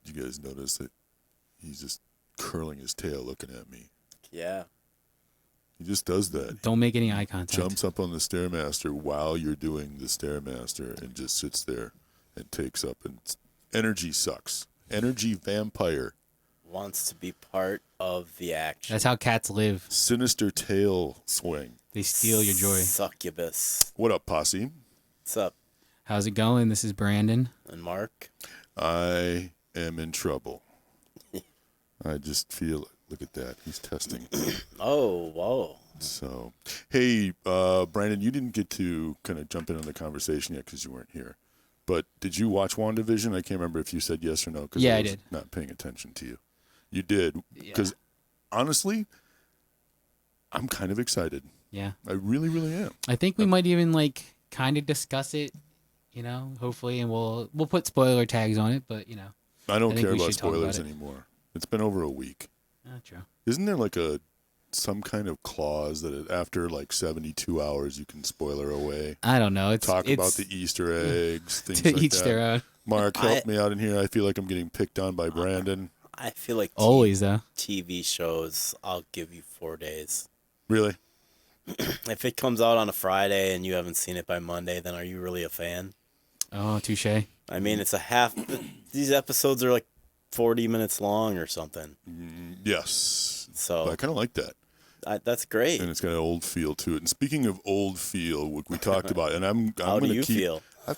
you guys notice that he's just curling his tail looking at me? Yeah. He just does that. Don't make any eye contact. Jumps up on the Stairmaster while you're doing the Stairmaster and just sits there and takes up. And energy sucks. Energy vampire. Wants to be part of the action. That's how cats live. Sinister tail swing. They steal your joy. Succubus. What up, Posse? What's up? How's it going? This is Brandon. And Mark? I am in trouble. I just feel it. Look at that. He's testing. Oh, whoa. So, hey, Brandon, you didn't get to kind of jump in on the conversation yet because you weren't here. But did you watch WandaVision? I can't remember if you said yes or no. Yeah, I was did. Not paying attention to you. You did. Because honestly, I'm kind of excited. Yeah. I really, really am. I think we might even kind of discuss it, hopefully, and we'll put spoiler tags on it, but I don't think care we about should talk about spoilers it. anymore. It's been over a week. True. Isn't there some kind of clause that after 72 hours you can spoiler away? I don't know. It's about the Easter eggs, things to like each that. their own. Mark, help me out in here. I feel like I'm getting picked on by Brandon. I feel like Always, though. TV shows, I'll give you 4 days. Really? If it comes out on a Friday and you haven't seen it by Monday, then are you really a fan? Oh, touche. I mean, it's a half. These episodes are 40 minutes long or something. Yes. So But I kind of like that. That's great. And it's got an old feel to it. And speaking of old feel, what we talked about, and I'm How going do to you keep feel? All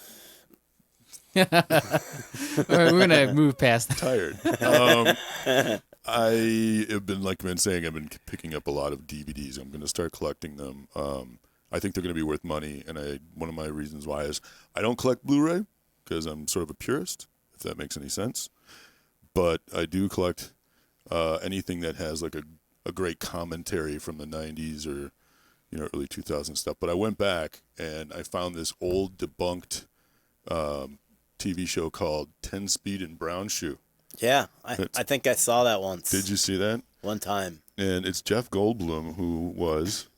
right, we're gonna move past that. tired. I have been saying, I've been picking up a lot of DVDs. I'm going to start collecting them. I think they're going to be worth money. And one of my reasons why is I don't collect Blu-ray because I'm sort of a purist, if that makes any sense. But I do collect anything that has a great commentary from the 90s or early 2000s stuff. But I went back and I found this old debunked TV show called 10 Speed and Brown Shoe. Yeah, I think I saw that once. Did you see that? One time. And it's Jeff Goldblum who was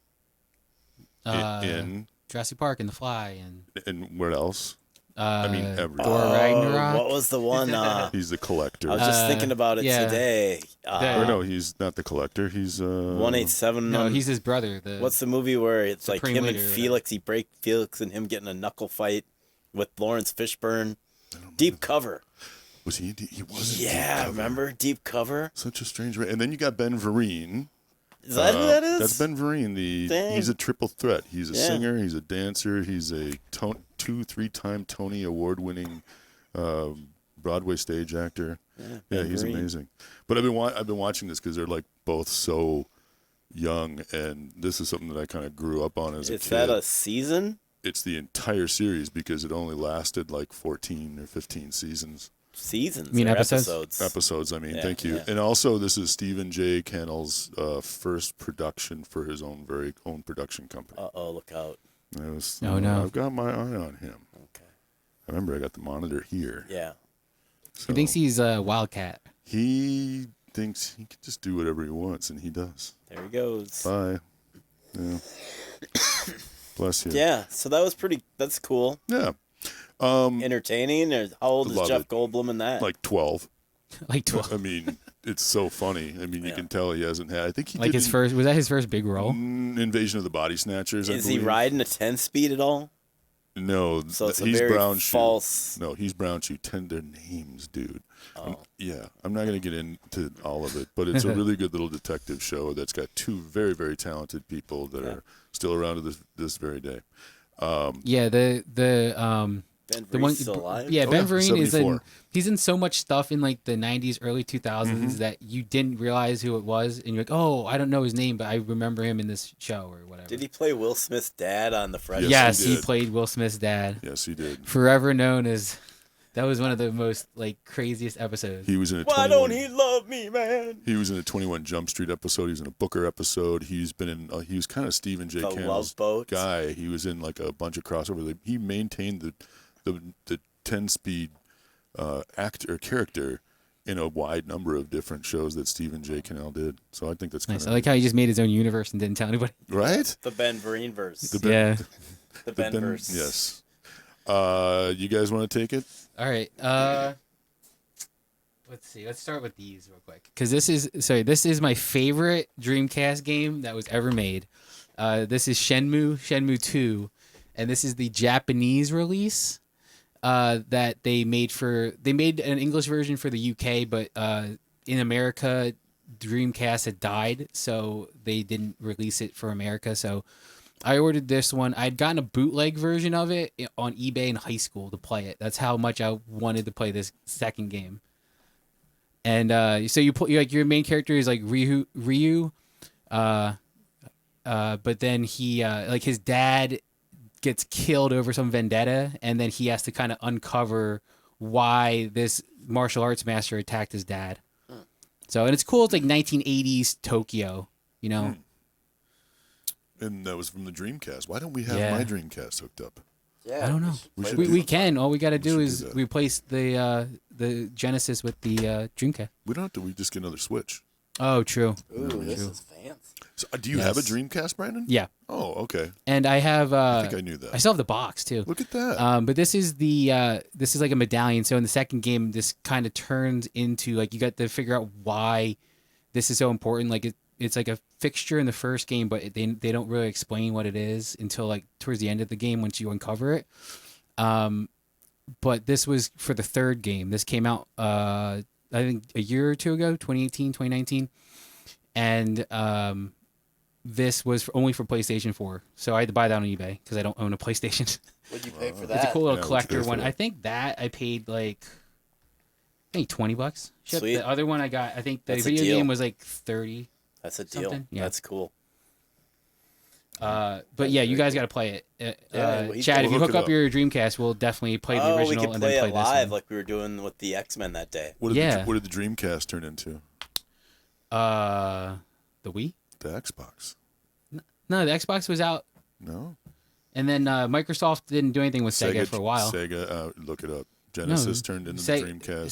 in Jurassic Park and The Fly and where else? Everywhere. Thor Ragnarok. What was the one? He's the collector. I was just thinking about it today. Or no, he's not the collector. He's 187. No, he's his brother. What's the movie where it's Supreme him and Leader, Felix? Felix and him getting a knuckle fight with Lawrence Fishburne. Deep Cover. Was he? He was. Yeah, remember Deep Cover? Such a strange. And then you got Ben Vereen. Is that who that is? That's Ben Vereen. He's a triple threat. He's a singer. He's a dancer. He's a 2-3-time Tony Award-winning Broadway stage actor. Yeah, he's amazing. But I've been watching this because they're both so young, and this is something that I kind of grew up on as a kid. Is that a season? It's the entire series because it only lasted 14 or 15 seasons. Seasons? You mean episodes? Episodes, thank you. Yeah. And also, this is Stephen J. Cannell's first production for his very own production company. Uh-oh, look out. No. I've got my eye on him. Okay. I remember I got the monitor here. Yeah. So He thinks he's a wildcat. He thinks he can just do whatever he wants, and he does. There he goes. Bye. Yeah. Bless you. Yeah, so that's cool. Yeah. Entertaining. Or how old is Love Jeff it. Goldblum in that? 12. 12. It's so funny. You can tell he hasn't had. I think he did his first. Was that his first big role? Invasion of the Body Snatchers. Is he riding a 10-speed at all? No, So it's he's a very Brown false. Shoe. No, he's Brown Shoe. Their names, dude. Oh. I'm not going to get into all of it, but it's a really good little detective show that's got two very, very talented people that are still around to this very day. Ben the Vereen's still alive? Yeah, Ben Vereen is 74. he's in so much stuff in the 90s, early 2000s that you didn't realize who it was, and you're like, oh, I don't know his name, but I remember him in this show or whatever. Did he play Will Smith's dad on The Fresh? Yes, Yes, he played Will Smith's dad. Yes, he did. Forever known as. That was one of the most craziest episodes. He was in a Why 21, don't he love me, man? He was in a 21 Jump Street episode. He was in a Booker episode. He's been in. He was kind of Stephen J. The Cannell's Love Boat guy. He was in a bunch of crossover. He maintained the 10-speed actor character in a wide number of different shows that Stephen J. Cannell did. So I think that's kind nice. of I like how he just made his own universe and didn't tell anybody. Right. The Ben Vereen verse. The Ben verse. Yes. You guys want to take it? All right. let's see. Let's start with these real quick, because this is my favorite Dreamcast game that was ever made. This is Shenmue 2, and this is the Japanese release that they made an English version for the UK, but in America, Dreamcast had died, so they didn't release it for America. So I ordered this one. I'd gotten a bootleg version of it on eBay in high school to play it. That's how much I wanted to play this second game. And so your main character is like Ryu, but then he his dad gets killed over some vendetta, and then he has to kind of uncover why this martial arts master attacked his dad. So, and it's cool. It's like 1980s Tokyo, you know. And that was from the Dreamcast. Why don't we have Yeah. my Dreamcast hooked up? Yeah, I don't know. We can. All we got to do is replace the Genesis with the Dreamcast. We don't have to. We just get another Switch. Oh, true. Ooh, this is fancy. So, do you have a Dreamcast, Brandon? Yeah. Oh, okay. And I have. I think I knew that. I still have the box too. Look at that. But this is like a medallion. So in the second game, this kind of turns into like you got to figure out why this is so important. Like it's like a fixture in the first game, but they don't really explain what it is until like towards the end of the game once you uncover it. But this was for the third game. This came out I think a year or two ago, 2018, 2019. And this was only for PlayStation 4. So I had to buy that on eBay because I don't own a PlayStation. What'd you pay for that? It's a cool little Yeah, collector what'd you pay one. for I that? think that I paid like $20. Ship. Sweet. The other one I got, I think the That's a video deal. game was like 30. That's a deal. Something? Yeah. That's cool. But yeah, you guys got to play it. Yeah, we Chad, can if you look hook it up up. your Dreamcast, we'll definitely play the We original could and play then play it this live one. like we were doing with the X-Men that day. What did Yeah. what did the Dreamcast turn into? The Wii? The Xbox. No, the Xbox was out, No. and then Microsoft didn't do anything with Sega for a while. Sega, look it up. Genesis turned into the Dreamcast.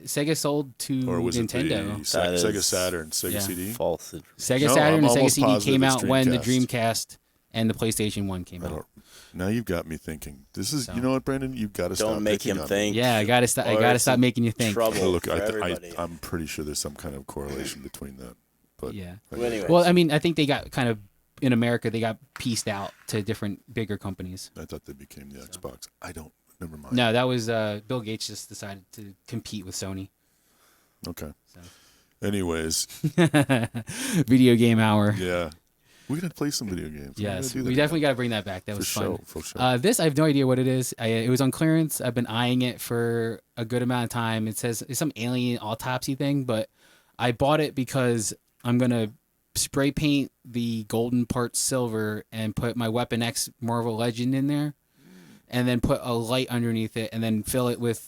Sega sold to or was Nintendo. it the Sega is- Saturn, Sega Yeah. CD? False. Sega No, Saturn I'm and Sega almost CD positive came it's out when the Dreamcast. Dreamcast and the PlayStation 1 came I out. don't. Now you've got me thinking. This is, So. you know what, Brandon? You've got to stop. Don't make picking him on think. Yeah, I gotta stop. I Or gotta it's stop in making you think. trouble. Me. Look, for everybody. I'm pretty sure there's some kind of correlation between that. But Yeah. Well, anyways. Well, I mean, I think they got kind of in America. They got pieced out to different bigger companies. I thought they became the Xbox. I don't. Never mind. No, that was Bill Gates just decided to compete with Sony. Okay. So. Anyways, Video game hour. yeah, we're gonna play some video games. We're Yes, gonna do we that definitely got to bring that back. That for was sure. fun. For sure. This I have no idea what it is. It was on clearance. I've been eyeing it for a good amount of time. It says it's some alien autopsy thing, but I bought it because I'm gonna spray paint the golden part silver and put my Weapon X Marvel Legend in there, and then put a light underneath it, and then fill it with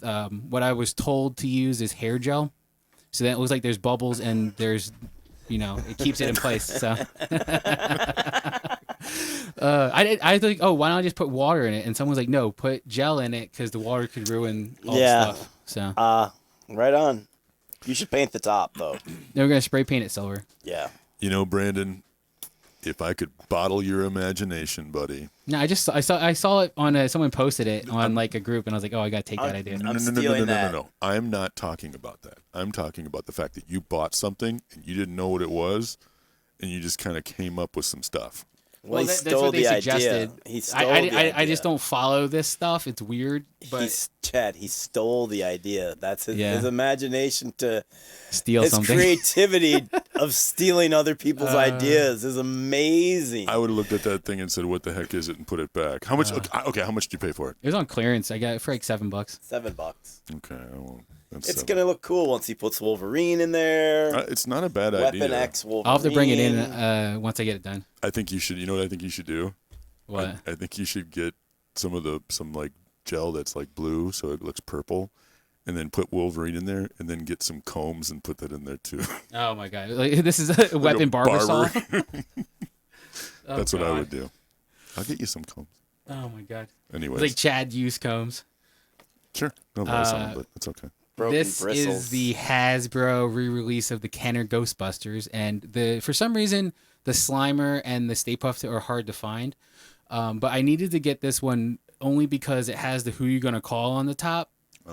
what I was told to use is hair gel, so that it looks like there's bubbles and there's, it keeps it in place. So. I think, why don't I just put water in it? And someone's like, no, put gel in it because the water could ruin all Yeah. the stuff. So Right on. You should paint the top though. they're gonna spray paint it silver. Yeah. You know, Brandon, if I could bottle your imagination, buddy. No, I saw it on someone posted it on like a group, and I was like, oh, I gotta take that idea. I'm stealing that. No. I'm not talking about that. I'm talking about the fact that you bought something and you didn't know what it was, and you just kind of came up with some stuff. Well, he that's stole what they the suggested. idea. He stole the idea. I just don't follow this stuff. It's weird, but Chad, he stole the idea. That's his, Yeah. his imagination to steal his something. creativity of stealing other people's ideas is amazing. I would have looked at that thing and said, "What the heck is it?" and put it back. How much? Okay, how much did you pay for it? It was on clearance. I got it for like $7. $7. Okay, I won't. That's It's $7. gonna look cool once he puts Wolverine in there. It's not a bad Weapon idea. X Wolverine. I'll have to bring it in once I get it done. I think you should. You know what I think you should do? What? I think you should get some like gel that's like blue, so it looks purple, and then put Wolverine in there, and then get some combs and put that in there too. Oh my god! Like, this is a weapon barber saw. Oh, That's what I God. would do. I'll get you some combs. Oh my god! Anyways, It's like Chad used combs. sure, no buy some, but it's okay. Broken This bristles. is the Hasbro re-release of the Kenner Ghostbusters, and for some reason the Slimer and the Stay Puft are hard to find. But I needed to get this one only because it has the Who You Gonna Call on the top,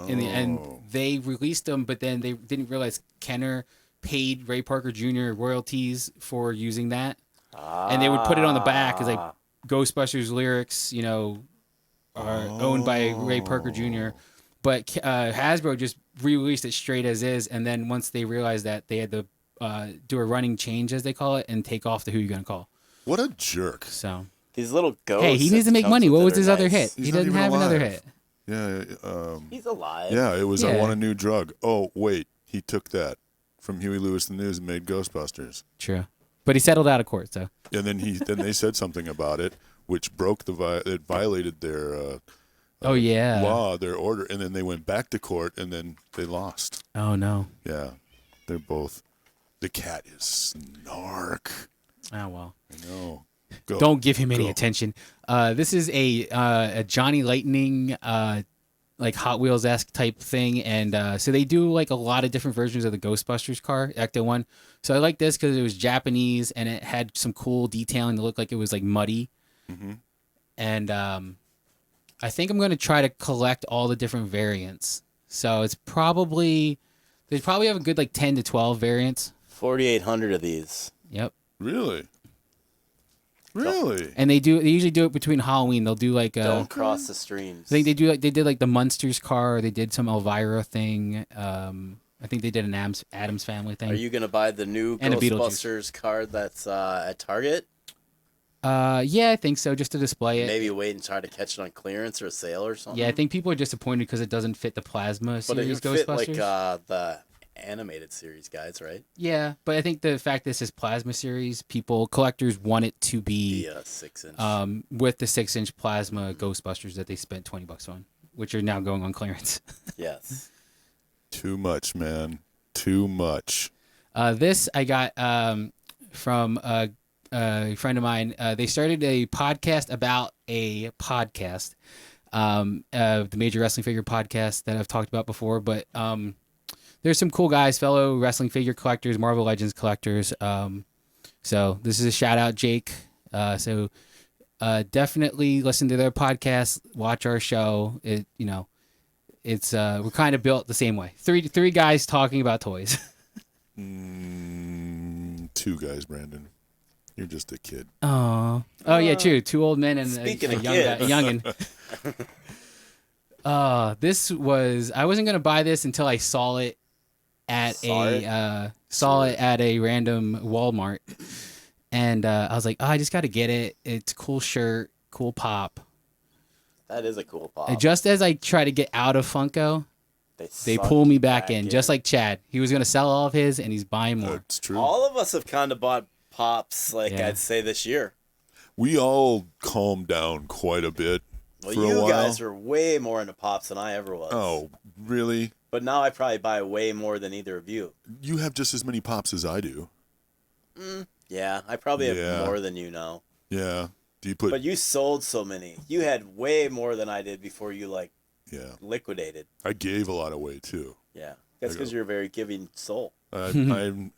in the end. Oh. They released them, but then they didn't realize Kenner paid Ray Parker Jr. royalties for using that, and they would put it on the back as like Ghostbusters lyrics, are owned by Ray Parker Jr. But Hasbro just re-released it straight as is, and then once they realized that, they had to do a running change, as they call it, and take off the Who You Gonna Call. What a jerk. So these little ghosts. hey, he needs to make money. What was his other hit? He's He not doesn't even have alive. another hit. Yeah. He's alive. Yeah, it was I Yeah. Want a New Drug. Oh, wait. He took that from Huey Lewis and the News and made Ghostbusters. True, but he settled out of court. So And then they said something about it, which broke it violated their oh yeah. law, their order, and then they went back to court, and then they lost. Oh no. Yeah, they're both. The cat is snark. Oh well. I know. Go. Don't give him any Go. attention. This is a Johnny Lightning, like Hot Wheels esque type thing, and so they do like a lot of different versions of the Ghostbusters car, Ecto One. So I like this because it was Japanese and it had some cool detailing to look like it was like muddy. Mm-hmm. And I think I'm going to try to collect all the different variants. So they probably have a good like 10 to 12 variants. 4,800 of these. Yep. Really? Really? And they usually do it between Halloween. They'll do like Don't cross the streams. I think they did like the Munsters car. Or they did some Elvira thing. I think they did an Adams Family thing. Are you gonna buy the new And a Beetlejuice. Ghostbusters card that's at Target? Yeah, I think so. Just to display it. Maybe wait and try to catch it on clearance or a sale or something. Yeah, I think people are disappointed because it doesn't fit the Plasma but it series would fit Ghostbusters. like the animated series guys, right? Yeah, but I think the fact this is Plasma series, collectors want it to be The 6-inch. with the 6-inch Plasma Ghostbusters that they spent $20 on, which are now going on clearance. Yes. Too much, man. Too much. This I got from a friend of mine. They started a podcast about a podcast, the Major Wrestling Figure podcast that I've talked about before. But there's some cool guys, fellow wrestling figure collectors, Marvel Legends collectors. So this is a shout out, Jake. So definitely listen to their podcast, watch our show. It's we're kind of built the same way. Three guys talking about toys. Two guys, Brandon. You're just a kid. Oh yeah, true. Two old men and Speaking a of young kids. guy, this was. I wasn't gonna buy this until I saw it at a random Walmart, and I was like, I just got to get it. It's a cool shirt, cool pop. That is a cool pop. And just as I try to get out of Funko, they suck pull me you back in, just like Chad. He was gonna sell all of his, and he's buying more. That's true. All of us have kind of bought pops, Yeah. I'd say this year. We all calmed down quite a bit Well, for a you while. guys are way more into pops than I ever was. Oh, really? But now I probably buy way more than either of you. You have just as many pops as I do. Yeah, I probably have Yeah. more than you now. Yeah. Do you put? But you sold so many. You had way more than I did before you Yeah. liquidated. I gave a lot away too. Yeah, that's I because go. you're a very giving soul. I'm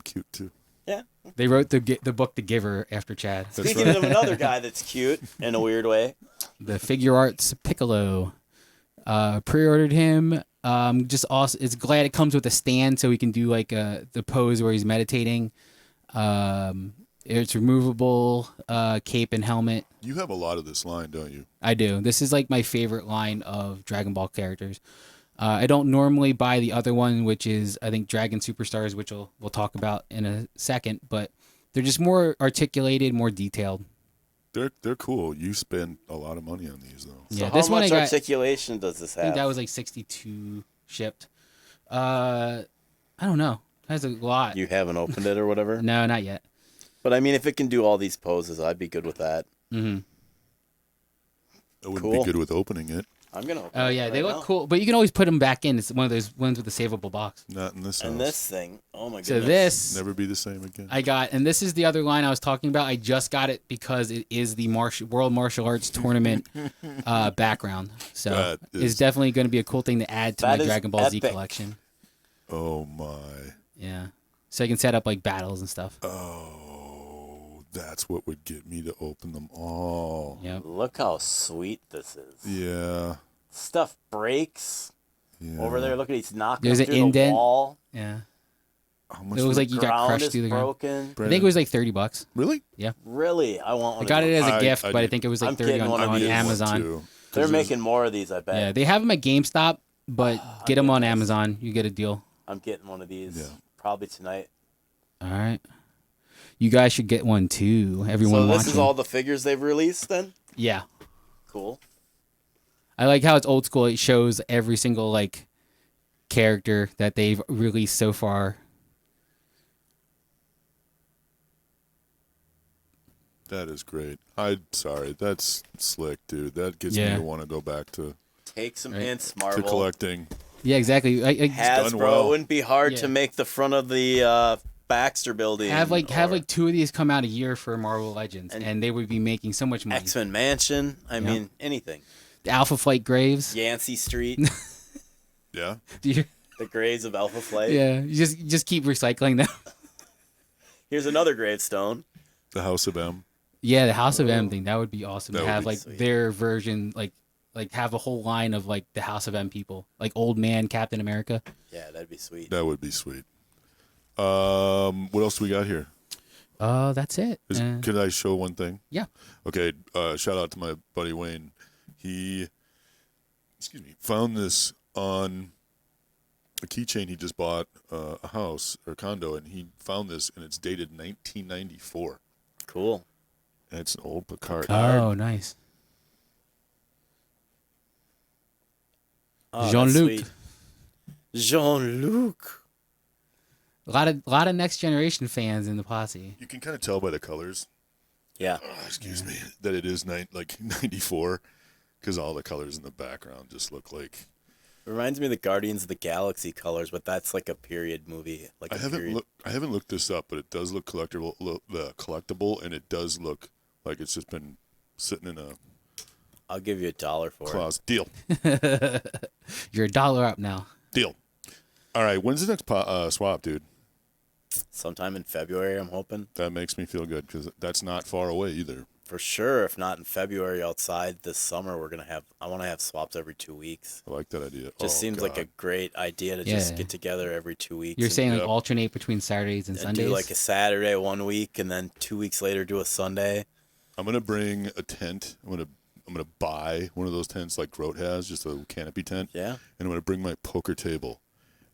cute too. Yeah. They wrote the book The Giver after Chad. That's Speaking right. of another guy that's cute in a weird way, The Figure Arts Piccolo. Pre-ordered him. Just awesome. It's glad it comes with a stand so we can do like the pose where he's meditating. It's removable, cape and helmet. You have a lot of this line, don't you? I do. This is like my favorite line of Dragon Ball characters. I don't normally buy the other one, which is I think Dragon Superstars, which we'll talk about in a second. But they're just more articulated, more detailed. They're cool. You spend a lot of money on these though. so Yeah, how this one much I got. articulation does this I think have? that was like 62 shipped. I don't know. It has a lot. You haven't opened it or whatever? No, not yet. But I mean, if it can do all these poses, I'd be good with that. Mm-hmm. I wouldn't Cool. be good with opening it. I'm going to open Oh it yeah, right they look now. cool, but you can always put them back in. It's one of those ones with a savable box. Not in this And house. this thing, oh my goodness. So this Never be the same again. I got, and this is the other line I was talking about. I just got it because it is the World Martial Arts Tournament background. So That it's is- definitely going to be a cool thing to add to That my is Dragon Ball Z epic. collection. Oh my. Yeah, so I can set up like battles and stuff. Oh, that's what would get me to open them all. Yep. Look how sweet this is. Yeah. Stuff breaks over there. Look at he's knocking There's through an the indent. wall. Yeah. How much It was was like you got Ground crushed is through the ground. broken. I think it was like $30. Really? Yeah. Really, I want I one. got of it those. as a I- gift, I but I need- think it was I'm like 30 getting one of on these. Amazon. They're making more of these, I bet. Yeah, they have them at GameStop, but get them on Amazon. You get a deal. I'm getting one of these Yeah. probably tonight. All right. You guys should get one too. Everyone So this watching. is all the figures they've released then? Yeah. Cool. I like how it's old school. It shows every single like character that they've released so far. That is great. Sorry, that's slick, dude. That gets me Yeah. to want to go back to Take some Right. hints, to Marvel. collecting. Yeah, exactly. I Hasbro, done well. it wouldn't be hard Yeah. to make the front of the Baxter building. have like or two of these come out a year for Marvel Legends, And- and they would be making so much money. X-Men Mansion. I mean, anything. The Alpha Flight Graves. Yancey Street. Yeah. Do you- The graves of Alpha Flight. yeah, you just keep recycling them. Here's another gravestone. The House of M. Yeah, the House of M thing, that would be awesome That to would have be like sweet. their version, like have a whole line of like the House of M people, like Old Man Captain America. Yeah, that'd be sweet. That would be sweet. What else do we got here? That's it. Can I show one thing? Yeah. Okay. Shout out to my buddy Wayne. He, found this on a keychain. He just bought a house or a condo, and he found this, and it's dated 1994. Cool. And it's an old Picard. Oh, nice. Oh, that's Jean-Luc. sweet. Jean-Luc. A lot of next generation fans in the posse. You can kind of tell by the colors. Yeah. Excuse me, that it is like 94, because all the colors in the background just look like. Reminds me of the Guardians of the Galaxy colors, but that's like a period movie. Like I haven't looked this up, but it does look collectible, and it does look like it's just been sitting in a I'll give you $1 for it. closet. Deal. You're $1 up now. Deal. All right, when's the next swap, dude? Sometime in February, I'm hoping. That makes me feel good, because that's not far away either. For sure, if not in February outside this summer, I want to have swaps every 2 weeks. I like that idea. Just seems like a great idea to just Yeah. get together every 2 weeks. You're and- saying like Yep. alternate between Saturdays and and Sundays? do like a Saturday 1 week, and then 2 weeks later do a Sunday. I'm gonna bring a tent. I'm gonna buy one of those tents like Grote has, just a canopy tent. Yeah, And I'm gonna bring my poker table.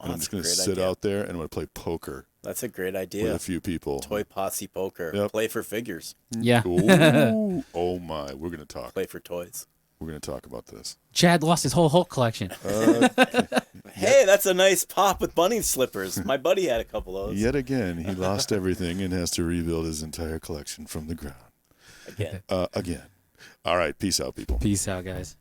Oh, And I'm that's just gonna a great sit idea. out there and I'm gonna play poker that's a great with idea. a few people. Toy Posse Poker. Yep. Play for figures. yeah. Ooh, oh my, we're gonna talk. Play for toys. We're gonna talk about this. Chad lost his whole Hulk collection. Hey, that's a nice pop with bunny slippers. My buddy had a couple of those. Yet again, he lost everything and has to rebuild his entire collection from the ground Again. again. All right, peace out, people. Peace out, guys.